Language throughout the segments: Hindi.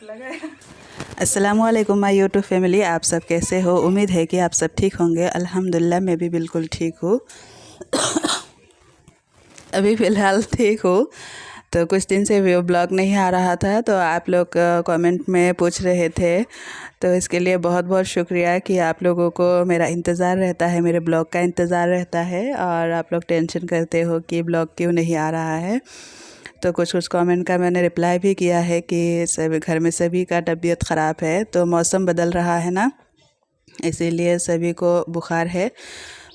अस्सलामुअलैकुम माय यूट्यूब फैमिली, आप सब कैसे हो। उम्मीद है कि आप सब ठीक होंगे। अल्हम्दुलिल्लाह मैं भी बिल्कुल ठीक हूँ। अभी फ़िलहाल ठीक हूँ। तो कुछ दिन से वो ब्लॉग नहीं आ रहा था, तो आप लोग कमेंट में पूछ रहे थे, तो इसके लिए बहुत बहुत शुक्रिया कि आप लोगों को मेरा इंतज़ार रहता है, मेरे ब्लॉग का इंतज़ार रहता है और आप लोग टेंशन करते हो कि ब्लॉग क्यों नहीं आ रहा है। तो कुछ कुछ कमेंट का मैंने रिप्लाई भी किया है कि सभी घर में सभी का तबीयत ख़राब है, तो मौसम बदल रहा है ना, इसीलिए सभी को बुखार है,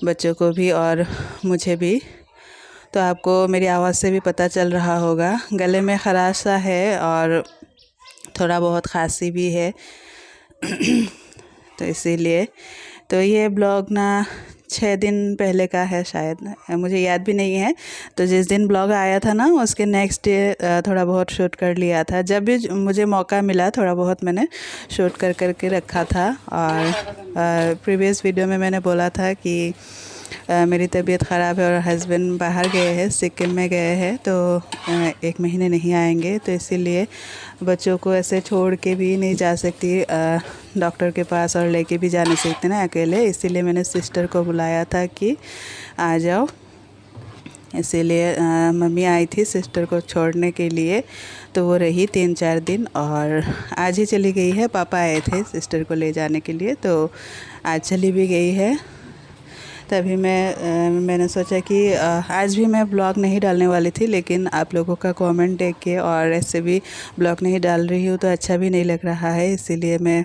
बच्चों को भी और मुझे भी। तो आपको मेरी आवाज़ से भी पता चल रहा होगा, गले में खराश सा है और थोड़ा बहुत खांसी भी है। तो इसीलिए तो ये ब्लॉग ना 6 दिन पहले का है शायद, मुझे याद भी नहीं है। तो जिस दिन ब्लॉग आया था ना, उसके नेक्स्ट डे थोड़ा बहुत शूट कर लिया था। जब भी मुझे मौका मिला थोड़ा बहुत मैंने शूट कर करके रखा था। और प्रीवियस वीडियो में मैंने बोला था कि मेरी तबीयत ख़राब है और हस्बैंड बाहर गए हैं, सिक्किम में गए हैं, तो 1 महीने नहीं आएंगे। तो इसीलिए बच्चों को ऐसे छोड़ के भी नहीं जा सकती डॉक्टर के पास, और लेके भी जा नहीं सकते ना अकेले। इसीलिए मैंने सिस्टर को बुलाया था कि आ जाओ। इसीलिए मम्मी आई थी सिस्टर को छोड़ने के लिए, तो वो रही 3-4 दिन और आज ही चली गई है। पापा आए थे सिस्टर को ले जाने के लिए, तो आज चली भी गई है। तभी मैंने सोचा कि आज भी मैं ब्लॉग नहीं डालने वाली थी, लेकिन आप लोगों का कमेंट देख के और ऐसे भी ब्लॉग नहीं डाल रही हूँ तो अच्छा भी नहीं लग रहा है। इसीलिए मैं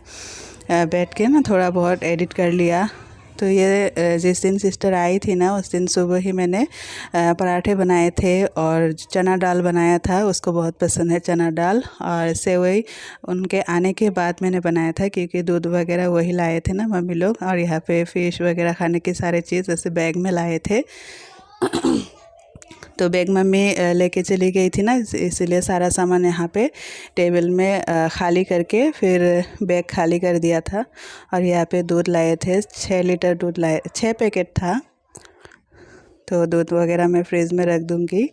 बैठ के ना थोड़ा बहुत एडिट कर लिया। तो ये जिस दिन सिस्टर आई थी ना, उस दिन सुबह ही मैंने पराठे बनाए थे और चना दाल बनाया था। उसको बहुत पसंद है चना दाल, और सेवई उनके आने के बाद मैंने बनाया था, क्योंकि दूध वगैरह वही लाए थे ना मम्मी लोग, और यहाँ पे फ़िश वगैरह खाने की सारे चीज़ ऐसे बैग में लाए थे। तो बैग मम्मी लेके चली गई थी ना, इसीलिए सारा सामान यहाँ पे टेबल में खाली करके फिर बैग खाली कर दिया था। और यहाँ पे दूध लाए थे, 6 लीटर दूध लाए, 6 पैकेट था। तो दूध वगैरह मैं फ्रिज में रख दूँगी,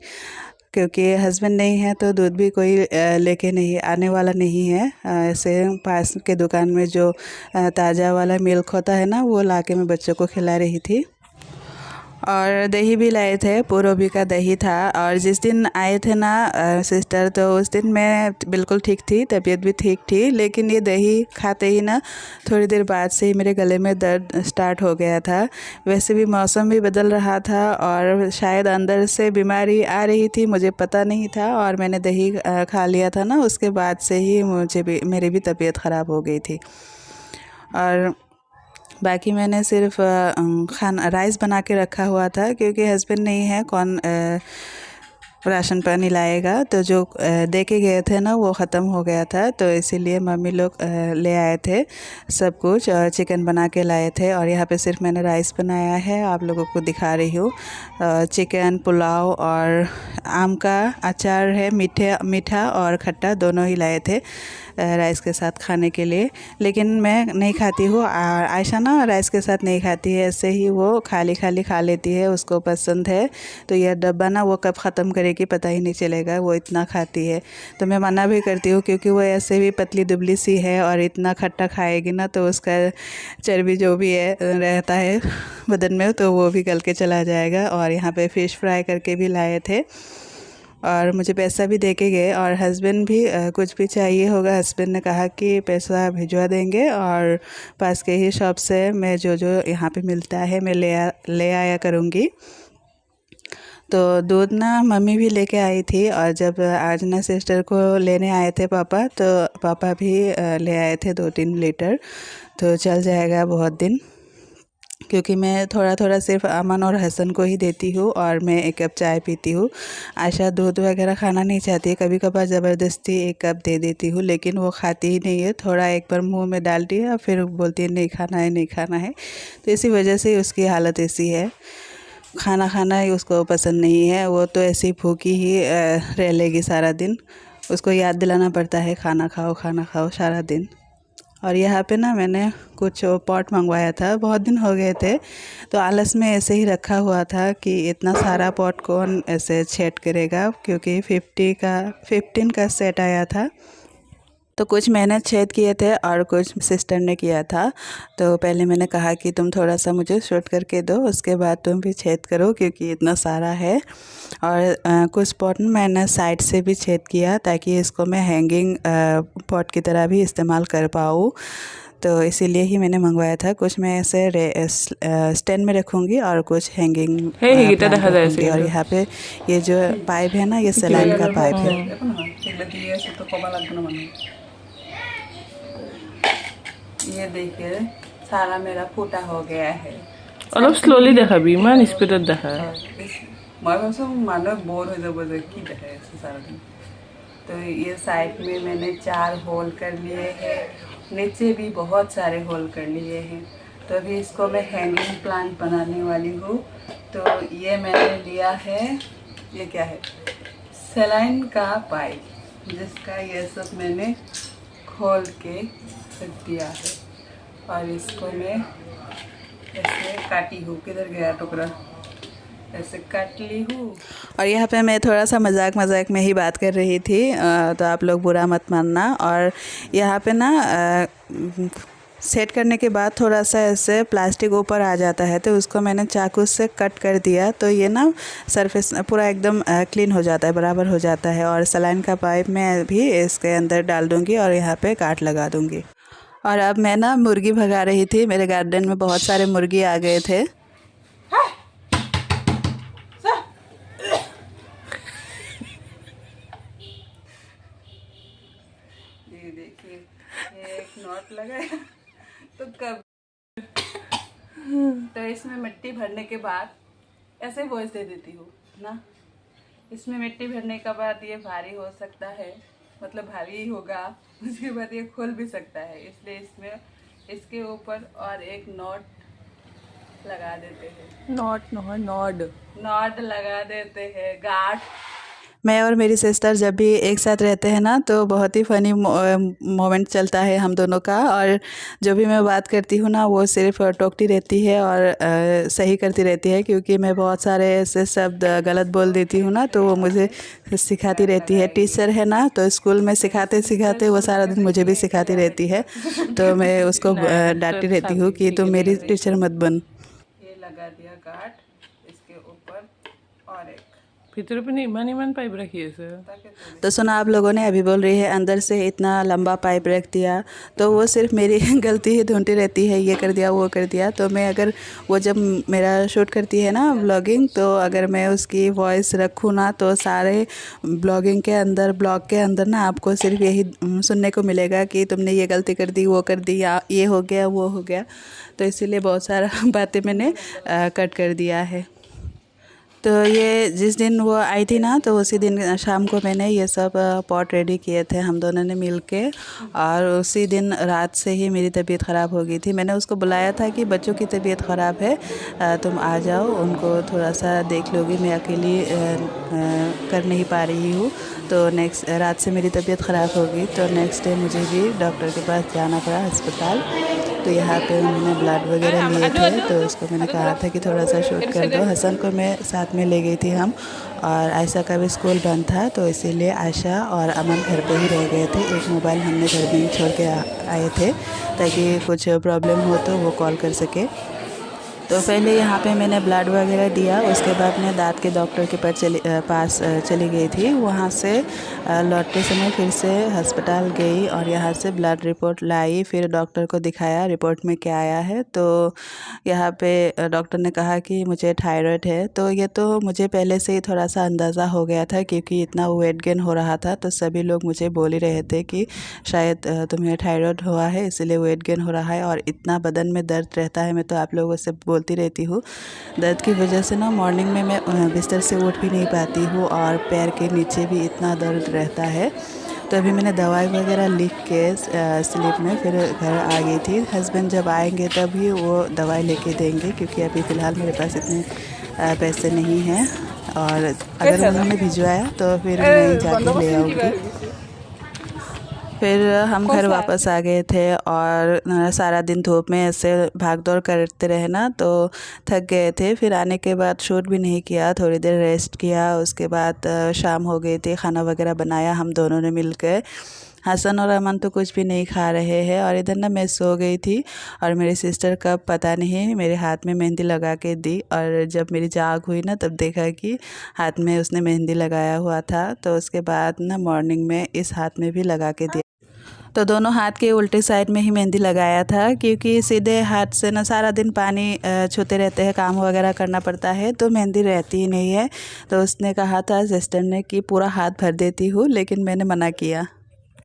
क्योंकि हस्बैंड नहीं है तो दूध भी कोई लेके नहीं आने वाला नहीं है। ऐसे पास के दुकान में जो ताज़ा वाला मिल्क होता है ना, वो लाके मैं बच्चों को खिला रही थी। और दही भी लाए थे, पूरबी का दही था। और जिस दिन आए थे ना सिस्टर, तो उस दिन मैं बिल्कुल ठीक थी, तबीयत भी ठीक थी, लेकिन ये दही खाते ही ना थोड़ी देर बाद से ही मेरे गले में दर्द स्टार्ट हो गया था। वैसे भी मौसम भी बदल रहा था और शायद अंदर से बीमारी आ रही थी, मुझे पता नहीं था। और मैंने दही खा लिया था ना, उसके बाद से ही मेरी भी तबीयत ख़राब हो गई थी। और बाकी मैंने सिर्फ खाना राइस बना के रखा हुआ था, क्योंकि हस्बैंड नहीं है, कौन राशन पानी लाएगा। तो जो दे के गए थे ना, वो ख़त्म हो गया था, तो इसीलिए मम्मी लोग ले आए थे सब कुछ, और चिकन बना के लाए थे। और यहाँ पे सिर्फ मैंने राइस बनाया है, आप लोगों को दिखा रही हूँ। चिकन, पुलाव और आम का अचार है, मीठा और खट्टा दोनों ही लाए थे राइस के साथ खाने के लिए। लेकिन मैं नहीं खाती हूँ, आयशा ना राइस के साथ नहीं खाती है, ऐसे ही वो खाली खाली खा लेती है, उसको पसंद है। तो यह डब्बा ना वो कब ख़त्म करेगी पता ही नहीं चलेगा, वो इतना खाती है। तो मैं मना भी करती हूँ, क्योंकि वो ऐसे भी पतली दुबली सी है, और इतना खट्टा खाएगी ना तो उसका चर्बी जो भी है रहता है बदन में, तो वो भी गल के चला जाएगा। और यहाँ पे फ़िश फ्राई करके भी लाए थे, और मुझे पैसा भी दे के गए। और हस्बैंड भी कुछ भी चाहिए होगा, हस्बैंड ने कहा कि पैसा भिजवा देंगे, और पास के ही शॉप से मैं जो जो यहाँ पे मिलता है मैं ले आया करूँगी। तो दूध ना मम्मी भी लेके आई थी, और जब आज ना सिस्टर को लेने आए थे पापा, तो पापा भी ले आए थे 2-3 लीटर। तो चल जाएगा बहुत दिन, क्योंकि मैं थोड़ा थोड़ा सिर्फ अमन और हसन को ही देती हूँ, और मैं 1 कप चाय पीती हूँ। आयशा दूध वगैरह खाना नहीं चाहती है, कभी कभार ज़बरदस्ती 1 कप दे देती हूँ, लेकिन वो खाती ही नहीं है। थोड़ा एक बार मुंह में डालती है और फिर बोलती है नहीं खाना है, नहीं खाना है। तो इसी वजह से उसकी हालत ऐसी है, खाना खाना ही उसको पसंद नहीं है। वो तो ऐसी भूखी ही रह लेगी सारा दिन, उसको याद दिलाना पड़ता है खाना खाओ सारा दिन। और यहाँ पे ना मैंने कुछ पॉट मंगवाया था, बहुत दिन हो गए थे, तो आलस में ऐसे ही रखा हुआ था कि इतना सारा पॉट कौन ऐसे छेड़ करेगा, क्योंकि 15 का सेट आया था। तो कुछ मैंने छेद किए थे और कुछ सिस्टर ने किया था। तो पहले मैंने कहा कि तुम थोड़ा सा मुझे शूट करके दो, उसके बाद तुम भी छेद करो क्योंकि इतना सारा है। और कुछ पॉट मैंने साइड से भी छेद किया ताकि इसको मैं हैंगिंग पॉट की तरह भी इस्तेमाल कर पाऊँ। तो इसीलिए ही मैंने मंगवाया था। कुछ मैं ऐसे स्टैंड में रखूँगी और कुछ हैंगिंग प्लांट रखूँगी। और यहाँ पे ये जो पाइप है ना, ये सलाइन का पाइप है। ये देखिए सारा मेरा फूटा हो गया है। অলপ স্লোলি দেখাবি, ইমান স্পিডত দেখা। मैं भावसो मानव बोर हो जाब जे की देखाई আছে सारा दिन। तो ये साइड में मैंने 4 होल कर लिए हैं, नीचे भी बहुत सारे होल कर लिए हैं। तो अभी इसको मैं हैंगिंग प्लांट बनाने वाली हूँ। तो ये मैंने लिया है, ये क्या है, सलाइन का पाइप, जिसका ये सब मैंने खोल के रख दिया है। और इसको मैं ऐसे काटी हूँ, किधर गया टुकड़ा, ऐसे काट ली हूँ। और यहाँ पे मैं थोड़ा सा मजाक में ही बात कर रही थी, तो आप लोग बुरा मत मानना। और यहाँ पे ना सेट करने के बाद थोड़ा सा ऐसे प्लास्टिक ऊपर आ जाता है, तो उसको मैंने चाकू से कट कर दिया। तो ये ना सरफेस पूरा एकदम क्लीन हो जाता है, बराबर हो जाता है। और सलाइन का पाइप मैं भी इसके अंदर डाल दूँगी और यहाँ पे काट लगा दूँगी। और अब मैं ना मुर्गी भगा रही थी, मेरे गार्डन में बहुत सारे मुर्गी आ गए थे। ये देखिए, एक नॉट लगाया तो कब तो इसमें मिट्टी भरने के बाद ऐसे वॉइस दे देती हूँ ना। इसमें मिट्टी भरने के बाद ये भारी हो सकता है, मतलब भारी ही होगा। उसके बाद ये खुल भी सकता है, इसलिए इसमें इसके ऊपर और एक नॉट लगा देते हैं। नॉट लगा देते हैं, गार्ड। मैं और मेरी सिस्टर जब भी एक साथ रहते हैं ना, तो बहुत ही फ़नी मोमेंट चलता है हम दोनों का। और जो भी मैं बात करती हूँ ना, वो सिर्फ टोकती रहती है और सही करती रहती है, क्योंकि मैं बहुत सारे ऐसे शब्द गलत बोल देती हूँ ना, तो वो मुझे सिखाती रहती है। टीचर है ना, तो स्कूल में सिखाते सिखाते वो सारा दिन मुझे भी सिखाती रहती है। तो मैं उसको डांटती रहती हूँ कि तुम मेरी टीचर मत बन। ये लगा दिया गार्ड इसके ऊपर, और एक ভিতরে পিনে ইমান পাইপ রাখি আছে। तो सुना आप लोगों ने, अभी बोल रही है अंदर से इतना लंबा पाइप रख दिया। तो वो सिर्फ मेरी गलती ही ढूंढती रहती है, ये कर दिया वो कर दिया। तो मैं अगर वो जब मेरा शूट करती है ना ब्लॉगिंग, तो अगर मैं उसकी वॉइस रखूँ ना, तो सारे ब्लॉगिंग के अंदर ब्लॉग के अंदर ना आपको सिर्फ यही सुनने को मिलेगा कि तुमने ये गलती कर दी, वो कर दी, या ये हो गया वो हो गया। तो इसीलिए बहुत सारा बातें मैंने कट कर दिया है। तो ये जिस दिन वो आई थी ना, तो उसी दिन शाम को मैंने ये सब पॉट रेडी किए थे हम दोनों ने मिल के। और उसी दिन रात से ही मेरी तबीयत ख़राब हो गई थी। मैंने उसको बुलाया था कि बच्चों की तबीयत ख़राब है, तुम आ जाओ, उनको थोड़ा सा देख लोगी, मैं अकेली कर नहीं पा रही हूँ। तो नेक्स्ट रात से मेरी तबीयत ख़राब हो गई, तो नेक्स्ट डे मुझे भी डॉक्टर के पास जाना पड़ा, अस्पताल। तो यहाँ पे मैंने ब्लड वगैरह लिए थे, तो उसको मैंने कहा था कि थोड़ा सा शूट कर दो। हसन को मैं साथ में ले गई थी हम, और आयशा का भी स्कूल बंद था, तो इसीलिए आयशा और अमन घर पे ही रह गए थे। एक मोबाइल हमने घर में ही छोड़ के आए थे, ताकि कुछ प्रॉब्लम हो तो वो कॉल कर सके। तो पहले यहाँ पे मैंने ब्लड वगैरह दिया, उसके बाद मैं दांत के डॉक्टर के पास चली गई थी। वहाँ से लौटते समय फिर से अस्पताल गई और यहाँ से ब्लड रिपोर्ट लाई, फिर डॉक्टर को दिखाया रिपोर्ट में क्या आया है। तो यहाँ पे डॉक्टर ने कहा कि मुझे थायराइड है। तो ये तो मुझे पहले से ही थोड़ा सा अंदाज़ा हो गया था, क्योंकि इतना वेट गेन हो रहा था। तो सभी लोग मुझे बोल ही रहे थे कि शायद तुम्हें थायराइड हुआ है, इसलिए वेट गेन हो रहा है और इतना बदन में दर्द रहता है। मैं तो आप लोगों से बोलती रहती हूँ, दर्द की वजह से ना मॉर्निंग में मैं बिस्तर से उठ भी नहीं पाती हूँ, और पैर के नीचे भी इतना दर्द रहता है। तो अभी मैंने दवाई वगैरह लिख के स्लीप में फिर घर आ गई थी। हस्बैंड जब आएंगे तभी वो दवाई लेके देंगे, क्योंकि अभी फ़िलहाल मेरे पास इतने पैसे नहीं हैं, और अगर उन्होंने भिजवाया तो फिर मैं जाके ले आऊँगी। फिर हम घर वापस आ गए थे, और सारा दिन धूप में ऐसे भाग दौड़ करते रहे ना, तो थक गए थे। फिर आने के बाद शूट भी नहीं किया, थोड़ी देर रेस्ट किया। उसके बाद शाम हो गई थी, खाना वगैरह बनाया हम दोनों ने मिलकर। हसन और अमन तो कुछ भी नहीं खा रहे हैं। और इधर ना मैं सो गई थी और मेरी सिस्टर कब पता नहीं मेरे हाथ में मेहंदी लगा के दी, और जब मेरी जाग हुई ना तब देखा कि हाथ में उसने मेहंदी लगाया हुआ था। तो उसके बाद ना मॉर्निंग में इस हाथ में भी लगा के दिया। तो दोनों हाथ के उल्टे साइड में ही मेहंदी लगाया था, क्योंकि सीधे हाथ से ना सारा दिन पानी छूते रहते हैं, काम वगैरह करना पड़ता है, तो मेहंदी रहती ही नहीं है। तो उसने कहा था सिस्टर ने कि पूरा हाथ भर देती हूँ, लेकिन मैंने मना किया।